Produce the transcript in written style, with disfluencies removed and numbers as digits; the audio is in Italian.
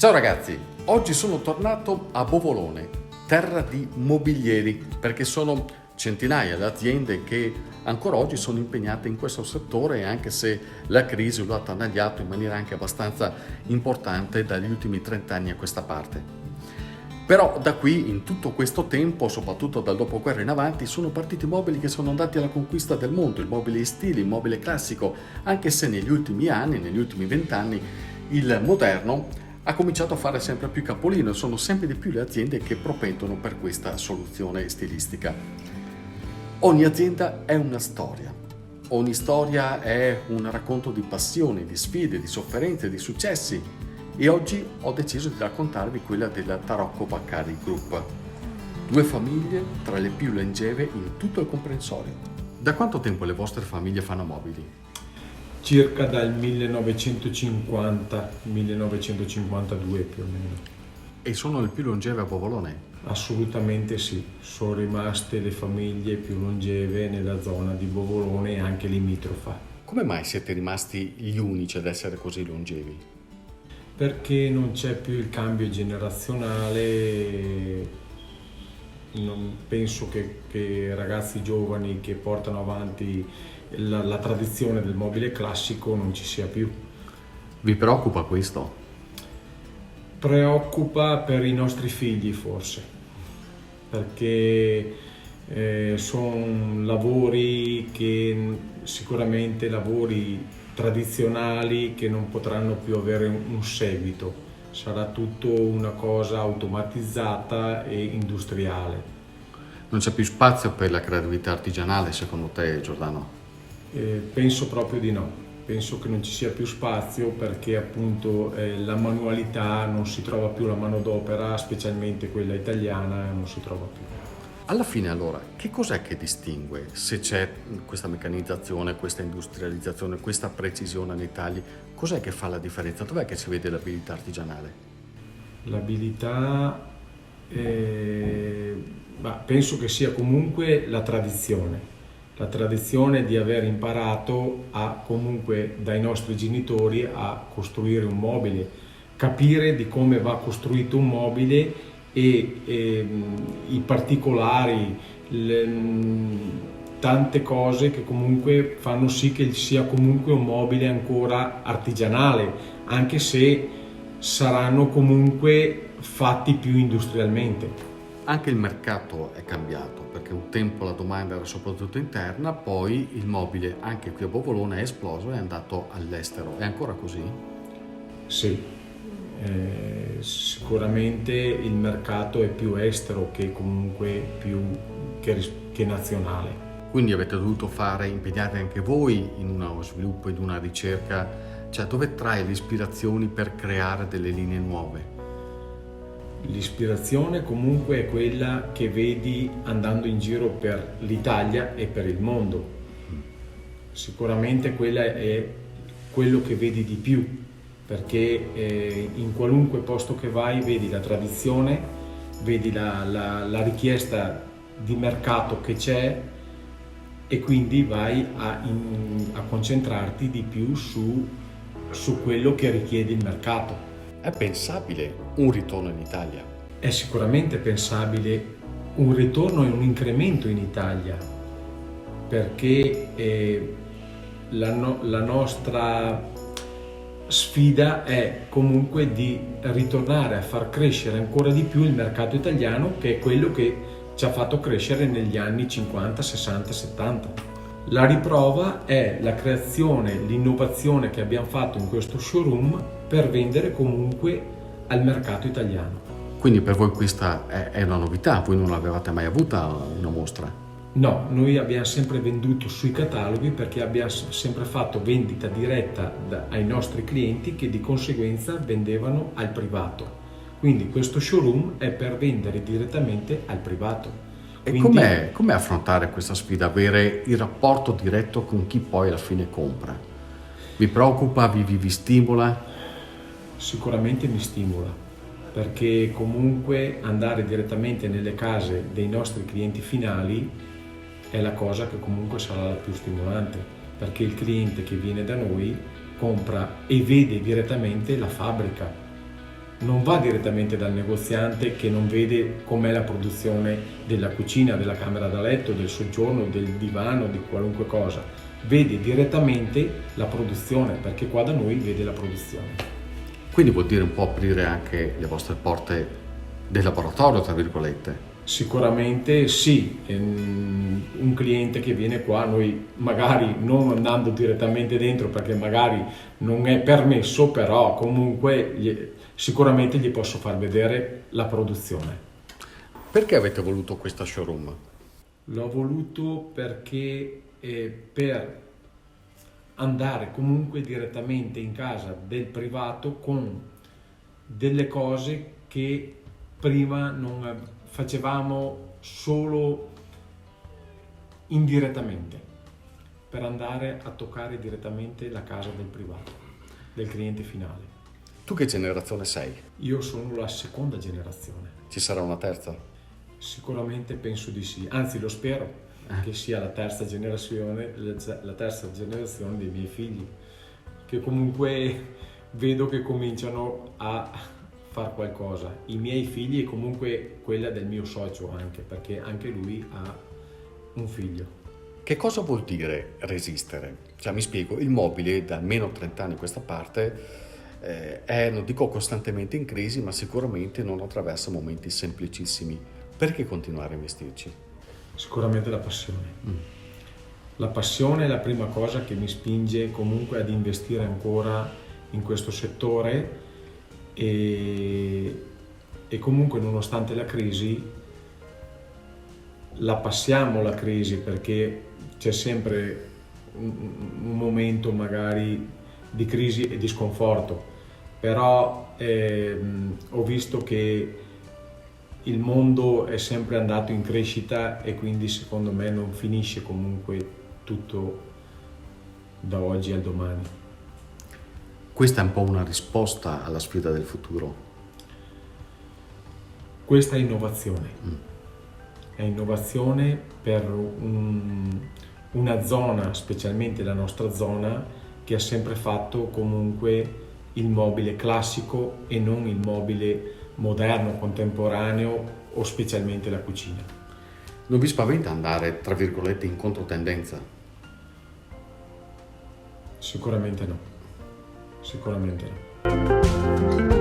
Ciao ragazzi, oggi sono tornato a Bovolone, terra di mobilieri, perché sono centinaia le aziende che ancora oggi sono impegnate in questo settore, anche se la crisi lo ha attanagliato in maniera anche abbastanza importante dagli ultimi 30 anni a questa parte. Però da qui, in tutto questo tempo, soprattutto dal dopoguerra in avanti, sono partiti mobili che sono andati alla conquista del mondo, il mobile in stile, il mobile classico, anche se negli ultimi anni, negli ultimi 20 anni, il moderno ha cominciato a fare sempre più capolino e sono sempre di più le aziende che propendono per questa soluzione stilistica. Ogni azienda è una storia. Ogni storia è un racconto di passioni, di sfide, di sofferenze, di successi. E oggi ho deciso di raccontarvi quella della Tarocco Vaccari Group. Due famiglie tra le più longeve in tutto il comprensorio. Da quanto tempo le vostre famiglie fanno mobili? Circa dal 1950-1952 più o meno. E sono le più longeve a Bovolone? Assolutamente sì, sono rimaste le famiglie più longeve nella zona di Bovolone e anche limitrofa. Come mai siete rimasti gli unici ad essere così longevi? Perché non c'è più il cambio generazionale, non penso che ragazzi giovani che portano avanti la tradizione del mobile classico non ci sia più. Vi preoccupa questo? Preoccupa per i nostri figli forse, perché sono lavori che sicuramente lavori tradizionali che non potranno più avere un seguito, sarà tutto una cosa automatizzata e industriale. Non c'è più spazio per la creatività artigianale secondo te, Giordano? Penso proprio di no, penso che non ci sia più spazio perché appunto la manualità non si trova più, la manodopera, specialmente quella italiana, non si trova più. Alla fine allora, che cos'è che distingue se c'è questa meccanizzazione, questa industrializzazione, questa precisione nei tagli? Cos'è che fa la differenza? Dov'è che si vede l'abilità artigianale? L'abilità, penso che sia comunque la tradizione di aver imparato comunque dai nostri genitori a costruire un mobile, capire di come va costruito un mobile e i particolari, tante cose che comunque fanno sì che sia comunque un mobile ancora artigianale, anche se saranno comunque fatti più industrialmente. Anche il mercato è cambiato, perché un tempo la domanda era soprattutto interna, poi il mobile anche qui a Bovolone è esploso e è andato all'estero. È ancora così? Sì. Sicuramente il mercato è più estero che comunque più che nazionale. Quindi avete dovuto impegnare anche voi in uno sviluppo, in una ricerca, cioè dove trai le ispirazioni per creare delle linee nuove? L'ispirazione comunque è quella che vedi andando in giro per l'Italia e per il mondo. Sicuramente quella è quello che vedi di più, perché in qualunque posto che vai vedi la tradizione, vedi la richiesta di mercato che c'è e quindi vai a concentrarti di più su quello che richiede il mercato. È pensabile un ritorno in Italia? È sicuramente pensabile un ritorno e un incremento in Italia, perché la nostra sfida è comunque di ritornare a far crescere ancora di più il mercato italiano, che è quello che ci ha fatto crescere negli anni 50, 60, 70. La riprova è la creazione, l'innovazione che abbiamo fatto in questo showroom per vendere comunque al mercato italiano. Quindi per voi questa è una novità, voi non l'avevate mai avuta una mostra? No, noi abbiamo sempre venduto sui cataloghi perché abbiamo sempre fatto vendita diretta ai nostri clienti che di conseguenza vendevano al privato. Quindi questo showroom è per vendere direttamente al privato. E quindi, com'è affrontare questa sfida, avere il rapporto diretto con chi poi alla fine compra? Vi preoccupa, vi stimola? Sicuramente mi stimola, perché comunque andare direttamente nelle case dei nostri clienti finali è la cosa che comunque sarà la più stimolante, perché il cliente che viene da noi compra e vede direttamente la fabbrica, non va direttamente dal negoziante che non vede com'è la produzione della cucina, della camera da letto, del soggiorno, del divano, di qualunque cosa. Vede direttamente la produzione, perché qua da noi vede la produzione. Quindi vuol dire un po' aprire anche le vostre porte del laboratorio, tra virgolette. Sicuramente sì, un cliente che viene qua, noi magari non andando direttamente dentro perché magari non è permesso, però comunque sicuramente gli posso far vedere la produzione. Perché avete voluto questa showroom? L'ho voluto perché per andare comunque direttamente in casa del privato con delle cose che prima non facevamo solo indirettamente, per andare a toccare direttamente la casa del privato, del cliente finale. Tu che generazione sei? Io sono la seconda generazione. Ci sarà una terza? Sicuramente penso di sì, anzi lo spero che sia la terza generazione dei miei figli, che comunque vedo che cominciano a far qualcosa. I miei figli e comunque quella del mio socio anche, perché anche lui ha un figlio. Che cosa vuol dire resistere? Cioè, mi spiego, il mobile da almeno 30 anni a questa parte è, non dico costantemente in crisi, ma sicuramente non attraversa momenti semplicissimi. Perché continuare a investirci? Sicuramente la passione. La passione è la prima cosa che mi spinge comunque ad investire ancora in questo settore e comunque nonostante la crisi la passiamo la crisi, perché c'è sempre un momento magari di crisi e di sconforto, però ho visto che il mondo è sempre andato in crescita e quindi secondo me non finisce comunque tutto da oggi al domani. Questa è un po' una risposta alla sfida del futuro. Questa è innovazione. È innovazione per una zona, specialmente la nostra zona, che ha sempre fatto comunque il mobile classico e non il mobile moderno, contemporaneo o specialmente la cucina. Non vi spaventa andare, tra virgolette, in controtendenza? Sicuramente no. Sicuramente no.